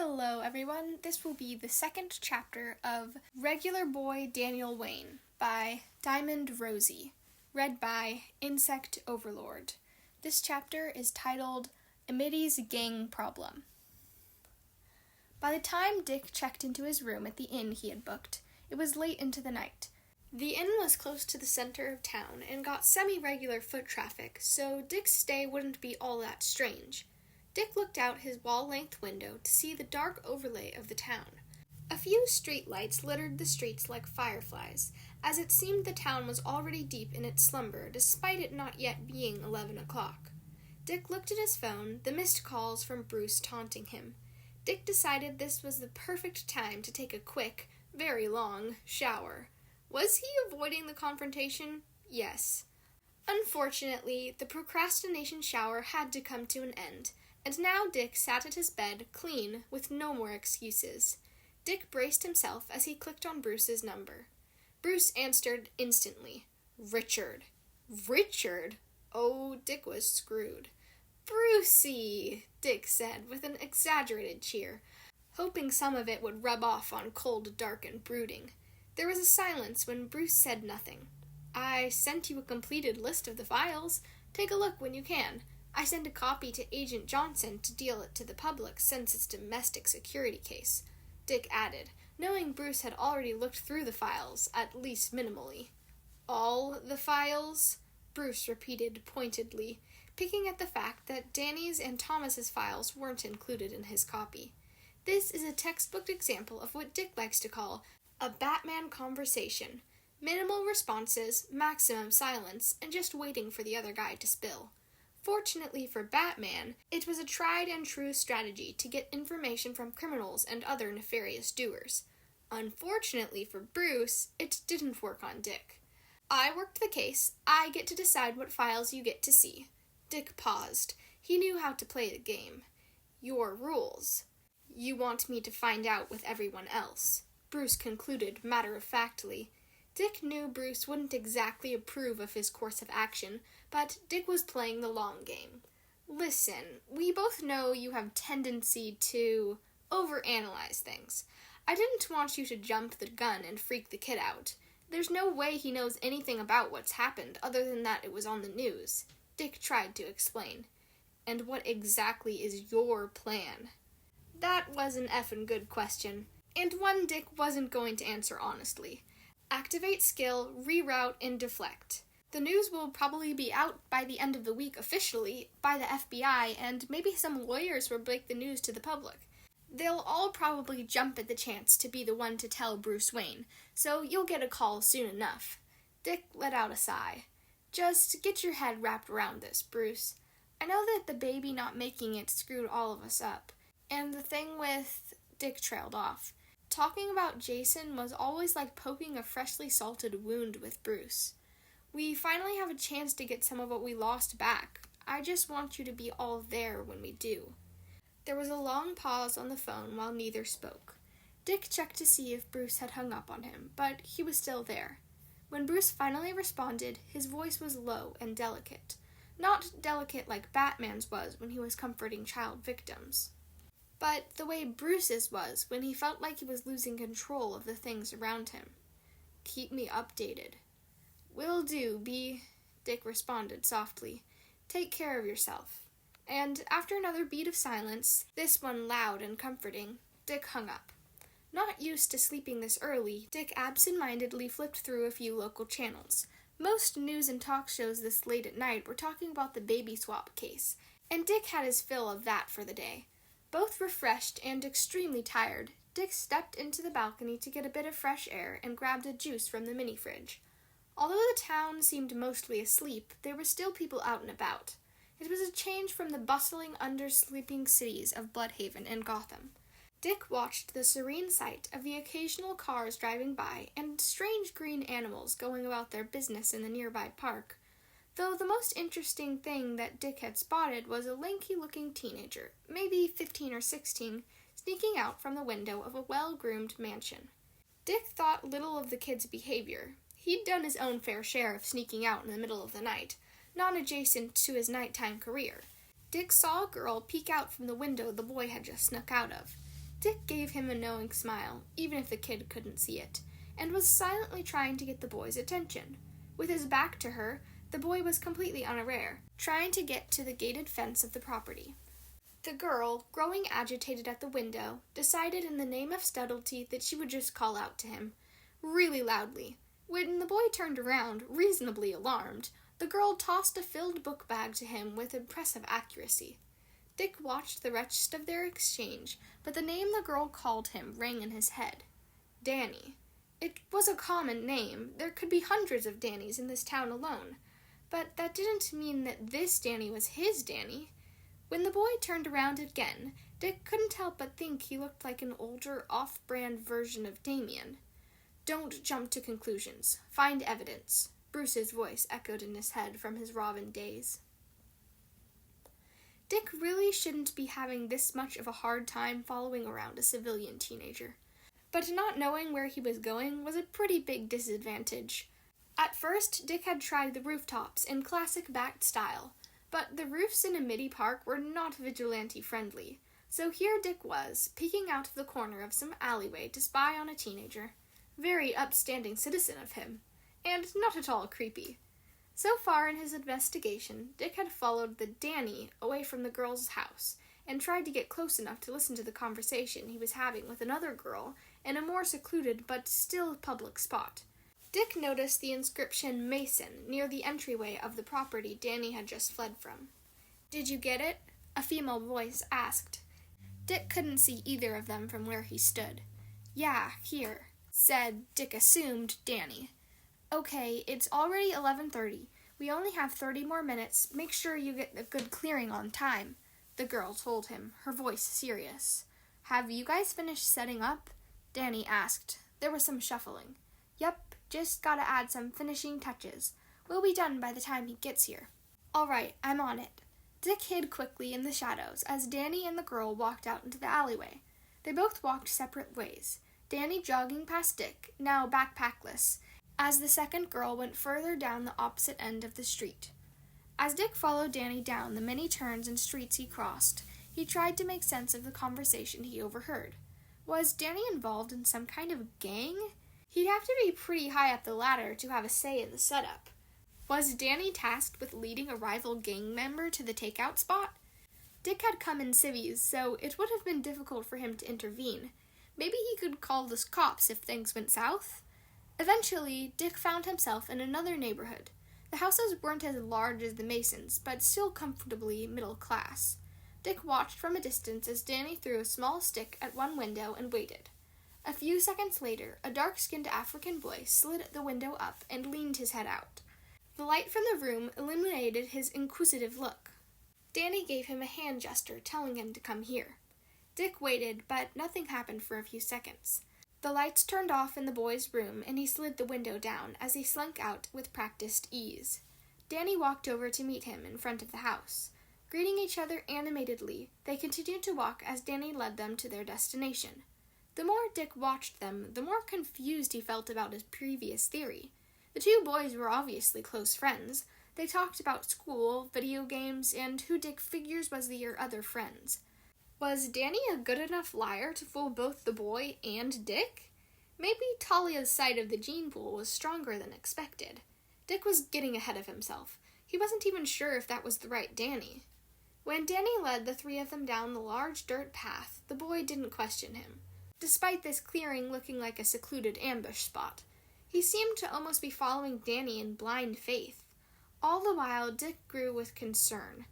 Hello everyone, this will be the second chapter of Regular Boy Daniel Wayne by Diamond Rosie, read by Insect Overlord. This chapter is titled Amitty's Gang Problem. By the time Dick checked into his room at the inn he had booked, it was late into the night. The inn was close to the center of town and got semi-regular foot traffic, so Dick's stay wouldn't be all that strange. Dick looked out his wall-length window to see the dark overlay of the town. A few streetlights littered the streets like fireflies, as it seemed the town was already deep in its slumber, despite it not yet being 11 o'clock. Dick looked at his phone, the missed calls from Bruce taunting him. Dick decided this was the perfect time to take a quick, very long, shower. Was he avoiding the confrontation? Yes. Unfortunately, the procrastination shower had to come to an end, and now Dick sat at his bed, clean, with no more excuses. Dick braced himself as he clicked on Bruce's number. Bruce answered instantly. Richard. Richard? Oh, Dick was screwed. Brucey, Dick said with an exaggerated cheer, hoping some of it would rub off on cold, dark, and brooding. There was a silence when Bruce said nothing. I sent you a completed list of the files. Take a look when you can. I sent a copy to Agent Johnson to deal it to the public since it's a domestic security case, Dick added, knowing Bruce had already looked through the files, at least minimally. All the files? Bruce repeated pointedly, picking at the fact that Danny's and Thomas's files weren't included in his copy. This is a textbook example of what Dick likes to call a Batman conversation. Minimal responses, maximum silence, and just waiting for the other guy to spill. Fortunately for Batman, it was a tried-and-true strategy to get information from criminals and other nefarious doers. Unfortunately for Bruce, it didn't work on Dick. I worked the case. I get to decide what files you get to see. Dick paused. He knew how to play the game. Your rules. You want me to find out with everyone else, Bruce concluded matter-of-factly. Dick knew Bruce wouldn't exactly approve of his course of action, but Dick was playing the long game. Listen, we both know you have tendency to overanalyze things. I didn't want you to jump the gun and freak the kid out. There's no way he knows anything about what's happened other than that it was on the news. Dick tried to explain. And what exactly is your plan? That was an effing good question, and one Dick wasn't going to answer honestly. Activate skill, reroute, and deflect. The news will probably be out by the end of the week officially by the FBI, and maybe some lawyers will break the news to the public. They'll all probably jump at the chance to be the one to tell Bruce Wayne, so you'll get a call soon enough. Dick let out a sigh. Just get your head wrapped around this, Bruce. I know that the baby not making it screwed all of us up. And the thing with... Dick trailed off. Talking about Jason was always like poking a freshly salted wound with Bruce. We finally have a chance to get some of what we lost back. I just want you to be all there when we do. There was a long pause on the phone while neither spoke. Dick checked to see if Bruce had hung up on him, but he was still there. When Bruce finally responded, his voice was low and delicate. Not delicate like Batman's was when he was comforting child victims, but the way Bruce's was when he felt like he was losing control of the things around him. Keep me updated. Will do, B, Dick responded softly. Take care of yourself. And after another beat of silence, this one loud and comforting, Dick hung up. Not used to sleeping this early, Dick absent-mindedly flipped through a few local channels. Most news and talk shows this late at night were talking about the baby swap case, and Dick had his fill of that for the day. Both refreshed and extremely tired, Dick stepped into the balcony to get a bit of fresh air and grabbed a juice from the mini-fridge. Although the town seemed mostly asleep, there were still people out and about. It was a change from the bustling, undersleeping cities of Bloodhaven and Gotham. Dick watched the serene sight of the occasional cars driving by and strange green animals going about their business in the nearby park, though the most interesting thing that Dick had spotted was a lanky-looking teenager, maybe 15 or 16, sneaking out from the window of a well-groomed mansion. Dick thought little of the kid's behavior. He'd done his own fair share of sneaking out in the middle of the night, non-adjacent to his nighttime career. Dick saw a girl peek out from the window the boy had just snuck out of. Dick gave him a knowing smile, even if the kid couldn't see it, and was silently trying to get the boy's attention. With his back to her, the boy was completely unaware, trying to get to the gated fence of the property. The girl, growing agitated at the window, decided in the name of subtlety that she would just call out to him, really loudly. When the boy turned around, reasonably alarmed, the girl tossed a filled book bag to him with impressive accuracy. Dick watched the rest of their exchange, but the name the girl called him rang in his head. Danny. It was a common name. There could be hundreds of Dannys in this town alone. But that didn't mean that this Danny was his Danny. When the boy turned around again, Dick couldn't help but think he looked like an older, off-brand version of Damien. Don't jump to conclusions. Find evidence. Bruce's voice echoed in his head from his Robin days. Dick really shouldn't be having this much of a hard time following around a civilian teenager. But not knowing where he was going was a pretty big disadvantage. At first, Dick had tried the rooftops in classic Bat style, but the roofs in a midi park were not vigilante-friendly, so here Dick was, peeking out of the corner of some alleyway to spy on a teenager. Very upstanding citizen of him, and not at all creepy. So far in his investigation, Dick had followed the Danny away from the girl's house, and tried to get close enough to listen to the conversation he was having with another girl in a more secluded but still public spot. Dick noticed the inscription Mason near the entryway of the property Danny had just fled from. "Did you get it?" a female voice asked. Dick couldn't see either of them from where he stood. "Yeah, here," said, Dick assumed, Danny. "Okay, it's already 11:30. We only have 30 more minutes. Make sure you get a good clearing on time," the girl told him, her voice serious. "Have you guys finished setting up?" Danny asked. There was some shuffling. "Yep, just gotta add some finishing touches. We'll be done by the time he gets here." "All right, I'm on it." Dick hid quickly in the shadows as Danny and the girl walked out into the alleyway. They both walked separate ways, Danny jogging past Dick, now backpackless, as the second girl went further down the opposite end of the street. As Dick followed Danny down the many turns and streets he crossed, he tried to make sense of the conversation he overheard. Was Danny involved in some kind of gang? He'd have to be pretty high up the ladder to have a say in the setup. Was Danny tasked with leading a rival gang member to the takeout spot? Dick had come in civvies, so it would have been difficult for him to intervene. Maybe he could call the cops if things went south? Eventually, Dick found himself in another neighborhood. The houses weren't as large as the Masons, but still comfortably middle class. Dick watched from a distance as Danny threw a small stick at one window and waited. A few seconds later, a dark-skinned African boy slid the window up and leaned his head out. The light from the room illuminated his inquisitive look. Danny gave him a hand gesture, telling him to come here. Dick waited, but nothing happened for a few seconds. The lights turned off in the boy's room, and he slid the window down as he slunk out with practiced ease. Danny walked over to meet him in front of the house. Greeting each other animatedly, they continued to walk as Danny led them to their destination. The more Dick watched them, the more confused he felt about his previous theory. The two boys were obviously close friends. They talked about school, video games, and who Dick figures was their other friends. Was Danny a good enough liar to fool both the boy and Dick? Maybe Talia's side of the gene pool was stronger than expected. Dick was getting ahead of himself. He wasn't even sure if that was the right Danny. When Danny led the three of them down the large dirt path, the boy didn't question him. Despite this clearing looking like a secluded ambush spot, he seemed to almost be following Danny in blind faith. All the while, Dick grew with concern.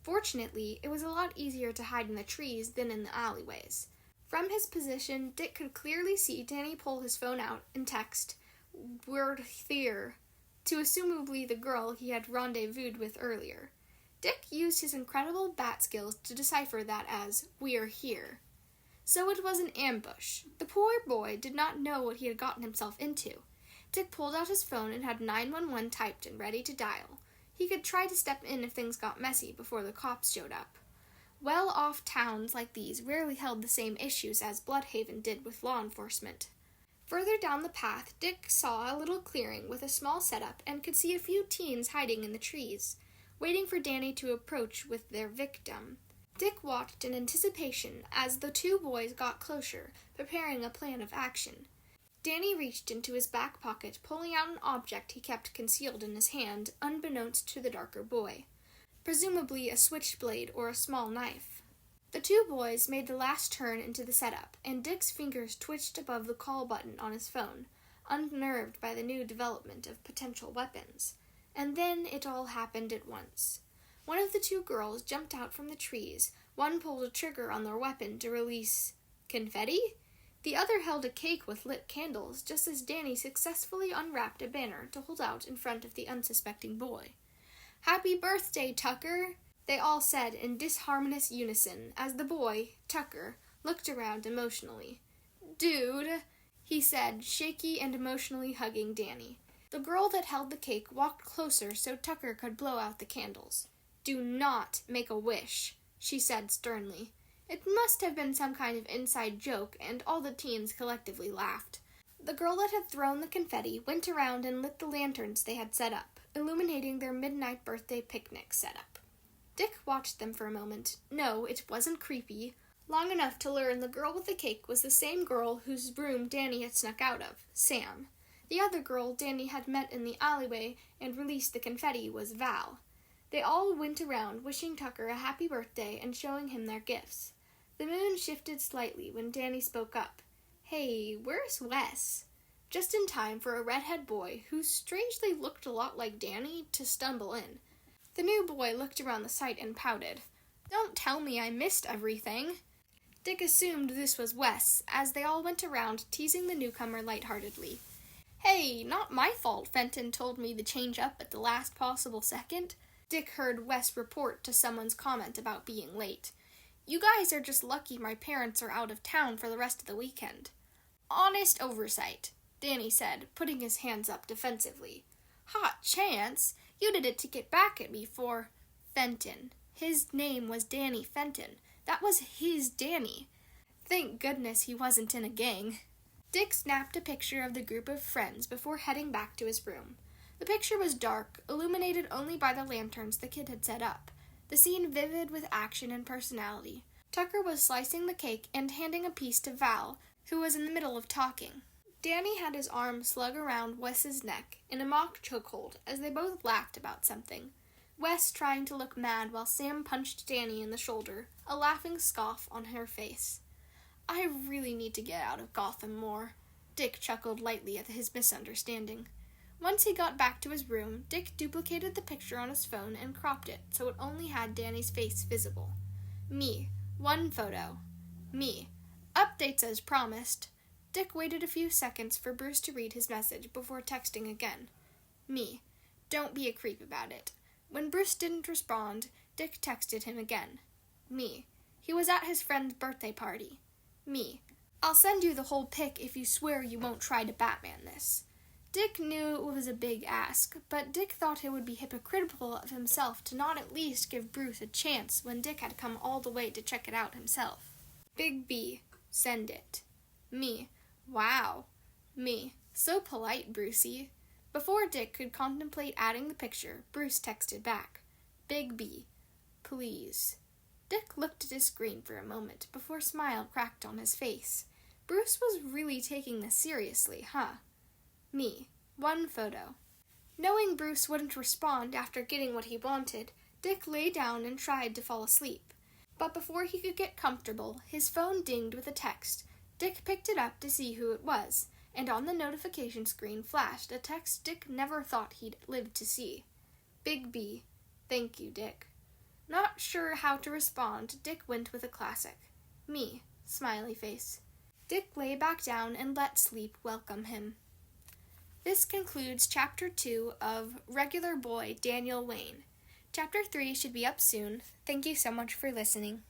Fortunately, it was a lot easier to hide in the trees than in the alleyways. From his position, Dick could clearly see Danny pull his phone out and text, "We're here," to assumably the girl he had rendezvoused with earlier. Dick used his incredible bat skills to decipher that as, "We're here." So it was an ambush. The poor boy did not know what he had gotten himself into. Dick pulled out his phone and had 911 typed and ready to dial. He could try to step in if things got messy before the cops showed up. Well-off towns like these rarely held the same issues as Bloodhaven did with law enforcement. Further down the path, Dick saw a little clearing with a small setup and could see a few teens hiding in the trees, waiting for Danny to approach with their victim. Dick watched in anticipation as the two boys got closer, preparing a plan of action. Danny reached into his back pocket, pulling out an object he kept concealed in his hand, unbeknownst to the darker boy. Presumably a switchblade or a small knife. The two boys made the last turn into the setup, and Dick's fingers twitched above the call button on his phone, unnerved by the new development of potential weapons. And then it all happened at once. One of the two girls jumped out from the trees. One pulled a trigger on their weapon to release confetti. The other held a cake with lit candles, just as Danny successfully unwrapped a banner to hold out in front of the unsuspecting boy. "Happy birthday, Tucker!" they all said in disharmonious unison as the boy, Tucker, looked around emotionally. "Dude," he said, shaky and emotionally hugging Danny. The girl that held the cake walked closer so Tucker could blow out the candles. "Do not make a wish," she said sternly. It must have been some kind of inside joke, and all the teens collectively laughed. The girl that had thrown the confetti went around and lit the lanterns they had set up, illuminating their midnight birthday picnic setup. Dick watched them for a moment. No, it wasn't creepy. Long enough to learn the girl with the cake was the same girl whose room Danny had snuck out of, Sam. The other girl Danny had met in the alleyway and released the confetti was Val. They all went around wishing Tucker a happy birthday and showing him their gifts. The moon shifted slightly when Danny spoke up. "Hey, where's Wes?" Just in time for a redhead boy, who strangely looked a lot like Danny, to stumble in. The new boy looked around the site and pouted. "Don't tell me I missed everything." Dick assumed this was Wes, as they all went around teasing the newcomer lightheartedly. "Hey, not my fault Fenton told me to change up at the last possible second." Dick heard Wes report to someone's comment about being late. "You guys are just lucky my parents are out of town for the rest of the weekend." "Honest oversight," Danny said, putting his hands up defensively. "Hot chance! You did it to get back at me for—" Fenton. His name was Danny Fenton. That was his Danny. Thank goodness he wasn't in a gang. Dick snapped a picture of the group of friends before heading back to his room. The picture was dark, illuminated only by the lanterns the kid had set up, the scene vivid with action and personality. Tucker was slicing the cake and handing a piece to Val, who was in the middle of talking. Danny had his arm slung around Wes's neck in a mock chokehold as they both laughed about something. Wes trying to look mad while Sam punched Danny in the shoulder, a laughing scoff on her face. "I really need to get out of Gotham more." Dick chuckled lightly at his misunderstanding. Once he got back to his room, Dick duplicated the picture on his phone and cropped it so it only had Danny's face visible. "Me. 1 photo. Me. Updates as promised." Dick waited a few seconds for Bruce to read his message before texting again. "Me. Don't be a creep about it." When Bruce didn't respond, Dick texted him again. "Me. He was at his friend's birthday party." "Me. I'll send you the whole pic if you swear you won't try to Batman this." Dick knew it was a big ask, but Dick thought it would be hypocritical of himself to not at least give Bruce a chance when Dick had come all the way to check it out himself. "Big B. Send it." "Me. Wow." "Me. So polite, Brucey." Before Dick could contemplate adding the picture, Bruce texted back. "Big B. Please." Dick looked at his screen for a moment before a smile cracked on his face. Bruce was really taking this seriously, huh? "Me. 1 photo." Knowing Bruce wouldn't respond after getting what he wanted, Dick lay down and tried to fall asleep. But before he could get comfortable, his phone dinged with a text. Dick picked it up to see who it was, and on the notification screen flashed a text Dick never thought he'd live to see. "Big B. Thank you, Dick." Not sure how to respond, Dick went with a classic. "Me. Smiley face." Dick lay back down and let sleep welcome him. This concludes Chapter 2 of Regular Boy Daniel Wayne. Chapter 3 should be up soon. Thank you so much for listening.